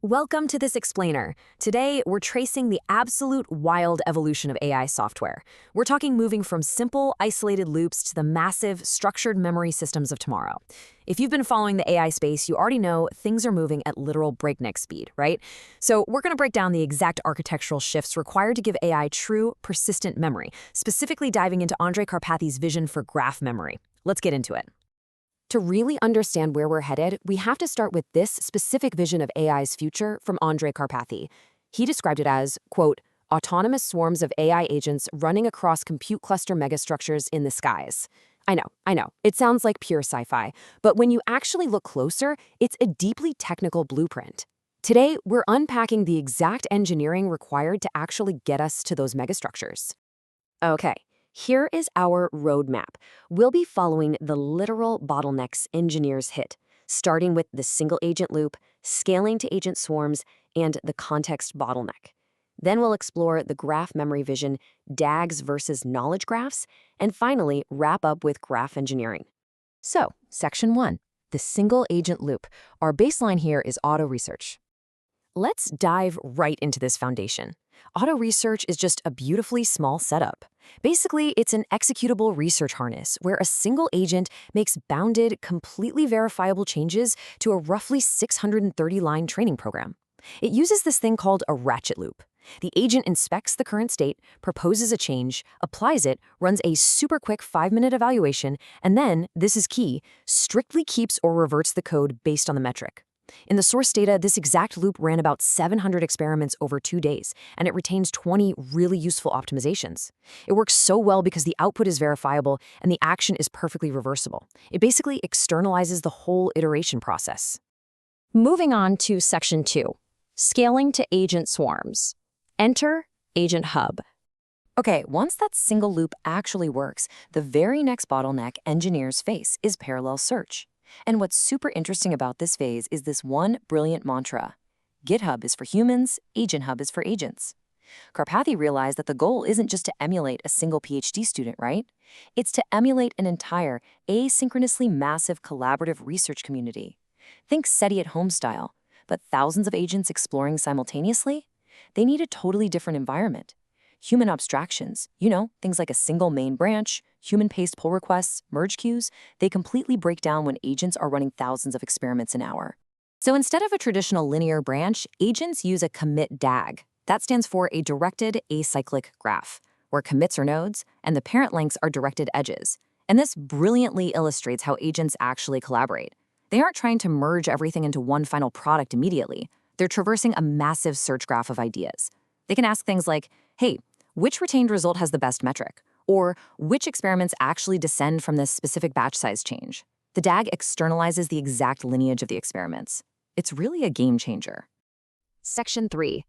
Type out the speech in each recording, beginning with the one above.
Welcome to this explainer. Today, we're tracing the absolute wild evolution of AI software. We're talking moving from simple, isolated loops to the massive, structured memory systems of tomorrow. If you've been following the AI space, you already know things are moving at literal breakneck speed, right? So we're going to break down the exact architectural shifts required to give AI true, persistent memory, specifically diving into Andrej Karpathy's vision for graph memory. Let's get into it. To really understand where we're headed, we have to start with this specific vision of AI's future from Andrej Karpathy. He described it as, quote, autonomous swarms of AI agents running across compute cluster megastructures in the skies. I know, it sounds like pure sci-fi, but when you actually look closer, it's a deeply technical blueprint. Today, we're unpacking the exact engineering required to actually get us to those megastructures. Okay. Here is our roadmap. We'll be following the literal bottlenecks engineers hit, starting with the single agent loop, scaling to agent swarms, and the context bottleneck. Then we'll explore the graph memory vision, DAGs versus knowledge graphs, and finally wrap up with graph engineering. So, Section 1, the single agent loop. Our baseline here is auto research. Let's dive right into this foundation. Auto research is just a beautifully small setup. Basically, it's an executable research harness where a single agent makes bounded, completely verifiable changes to a roughly 630-line training program. It uses this thing called a ratchet loop. The agent inspects the current state, proposes a change, applies it, runs a super quick 5-minute evaluation, and then, this is key, strictly keeps or reverts the code based on the metric. In the source data, this exact loop ran about 700 experiments over 2 days, and it retains 20 really useful optimizations. It works so well because the output is verifiable and the action is perfectly reversible. It basically externalizes the whole iteration process. Moving on to Section 2, scaling to agent swarms. Enter AgentHub. Okay, once that single loop actually works, the very next bottleneck engineers face is parallel search. And what's super interesting about this phase is this one brilliant mantra. GitHub is for humans, AgentHub is for agents. Karpathy realized that the goal isn't just to emulate a single PhD student, right? It's to emulate an entire, asynchronously massive collaborative research community. Think SETI at home style, but thousands of agents exploring simultaneously? They need a totally different environment. Human abstractions, things like a single main branch, human-paced pull requests, merge queues, they completely break down when agents are running thousands of experiments an hour. So instead of a traditional linear branch, agents use a commit DAG. That stands for a directed acyclic graph, where commits are nodes and the parent links are directed edges. And this brilliantly illustrates how agents actually collaborate. They aren't trying to merge everything into one final product immediately. They're traversing a massive search graph of ideas. They can ask things like, hey, which retained result has the best metric? Or which experiments actually descend from this specific batch size change? The DAG externalizes the exact lineage of the experiments. It's really a game changer. Section 3,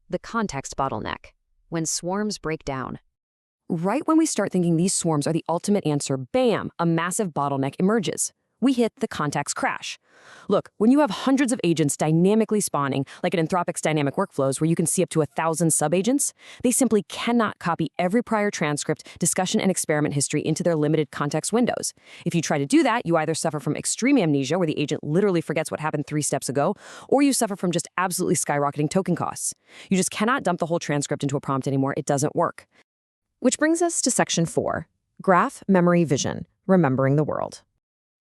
the context bottleneck, when swarms break down. Right when we start thinking these swarms are the ultimate answer, bam, a massive bottleneck emerges. We hit the context crash. Look, when you have hundreds of agents dynamically spawning, like in Anthropic's dynamic workflows where you can see up to 1,000 subagents, they simply cannot copy every prior transcript, discussion, and experiment history into their limited context windows. If you try to do that, you either suffer from extreme amnesia, where the agent literally forgets what happened 3 steps ago, or you suffer from just absolutely skyrocketing token costs. You just cannot dump the whole transcript into a prompt anymore. It doesn't work. Which brings us to Section 4, graph memory vision, remembering the world.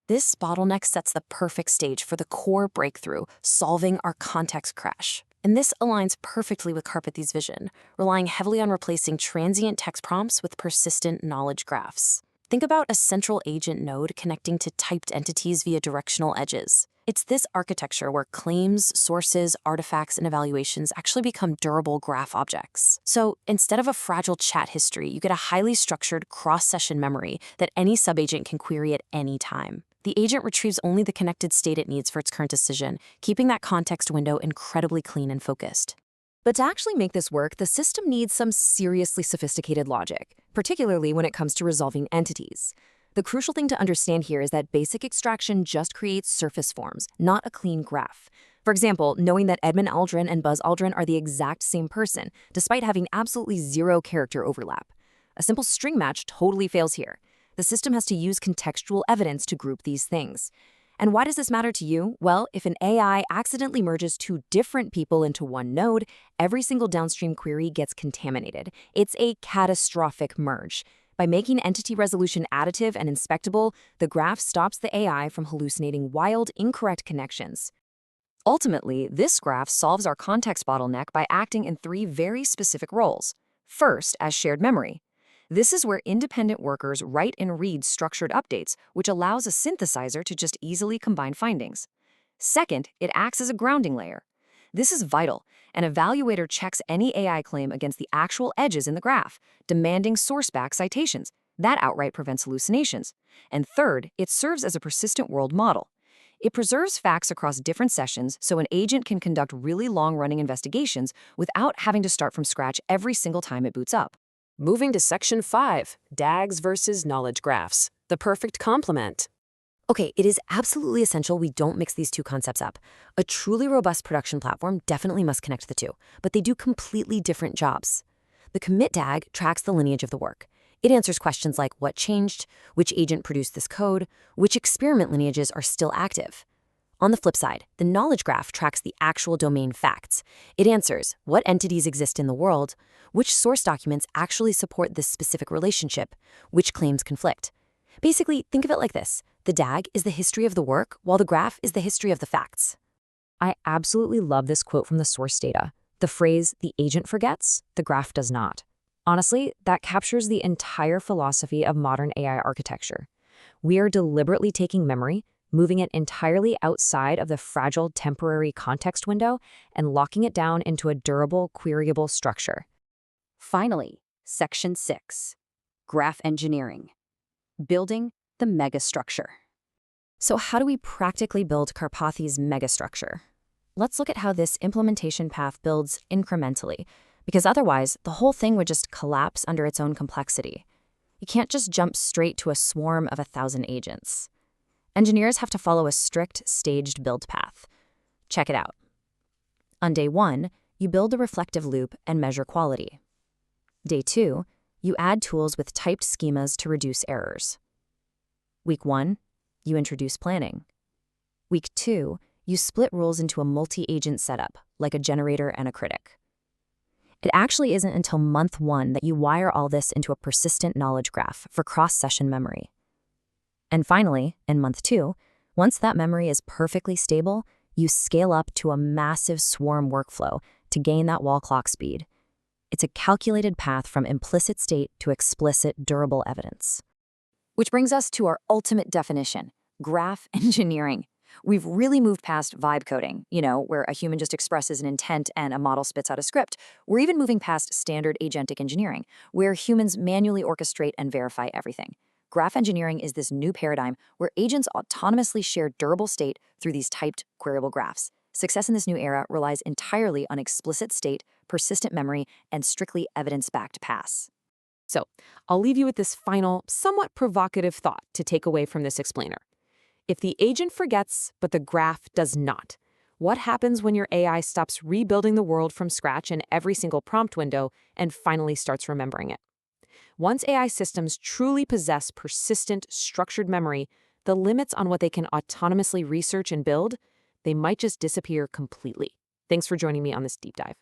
This bottleneck sets the perfect stage for the core breakthrough, solving our context crash. And this aligns perfectly with Karpathy's vision, relying heavily on replacing transient text prompts with persistent knowledge graphs. Think about a central agent node connecting to typed entities via directional edges. It's this architecture where claims, sources, artifacts, and evaluations actually become durable graph objects. So instead of a fragile chat history, you get a highly structured cross-session memory that any subagent can query at any time. The agent retrieves only the connected state it needs for its current decision, keeping that context window incredibly clean and focused. But to actually make this work, the system needs some seriously sophisticated logic, particularly when it comes to resolving entities. The crucial thing to understand here is that basic extraction just creates surface forms, not a clean graph. For example, knowing that Edmund Aldrin and Buzz Aldrin are the exact same person, despite having absolutely zero character overlap. A simple string match totally fails here. The system has to use contextual evidence to group these things. And why does this matter to you? Well, if an AI accidentally merges two different people into one node, every single downstream query gets contaminated. It's a catastrophic merge. By making entity resolution additive and inspectable, the graph stops the AI from hallucinating wild, incorrect connections. Ultimately, this graph solves our context bottleneck by acting in three very specific roles. First, as shared memory. This is where independent workers write and read structured updates, which allows a synthesizer to just easily combine findings. Second, it acts as a grounding layer. This is vital. An evaluator checks any AI claim against the actual edges in the graph, demanding source-back citations. That outright prevents hallucinations. And third, it serves as a persistent world model. It preserves facts across different sessions so an agent can conduct really long-running investigations without having to start from scratch every single time it boots up. Moving to Section 5, DAGs versus knowledge graphs, the perfect complement. Okay, it is absolutely essential we don't mix these two concepts up. A truly robust production platform definitely must connect the two, but they do completely different jobs. The commit DAG tracks the lineage of the work. It answers questions like what changed, which agent produced this code, which experiment lineages are still active. On the flip side, the knowledge graph tracks the actual domain facts. It answers what entities exist in the world, which source documents actually support this specific relationship, which claims conflict. Basically, think of it like this. The DAG is the history of the work, while the graph is the history of the facts. I absolutely love this quote from the source data. The phrase, "the agent forgets, the graph does not." Honestly, that captures the entire philosophy of modern AI architecture. We are deliberately taking memory, moving it entirely outside of the fragile temporary context window, and locking it down into a durable, queryable structure. Finally, Section 6, Graph Engineering, Building the Megastructure. So how do we practically build Karpathy's megastructure? Let's look at how this implementation path builds incrementally, because otherwise, the whole thing would just collapse under its own complexity. You can't just jump straight to a swarm of 1,000 agents. Engineers have to follow a strict, staged build path. Check it out. On day 1, you build a reflective loop and measure quality. Day 2, you add tools with typed schemas to reduce errors. Week 1, you introduce planning. Week 2, you split rules into a multi-agent setup, like a generator and a critic. It actually isn't until month 1 that you wire all this into a persistent knowledge graph for cross-session memory. And finally, in month 2, once that memory is perfectly stable, you scale up to a massive swarm workflow to gain that wall clock speed. It's a calculated path from implicit state to explicit, durable evidence. Which brings us to our ultimate definition, graph engineering. We've really moved past vibe coding, where a human just expresses an intent and a model spits out a script. We're even moving past standard agentic engineering, where humans manually orchestrate and verify everything. Graph engineering is this new paradigm where agents autonomously share durable state through these typed, queryable graphs. Success in this new era relies entirely on explicit state, persistent memory, and strictly evidence-backed paths. So, I'll leave you with this final, somewhat provocative thought to take away from this explainer. If the agent forgets, but the graph does not, what happens when your AI stops rebuilding the world from scratch in every single prompt window and finally starts remembering it? Once AI systems truly possess persistent, structured memory, the limits on what they can autonomously research and build, they might just disappear completely. Thanks for joining me on this deep dive.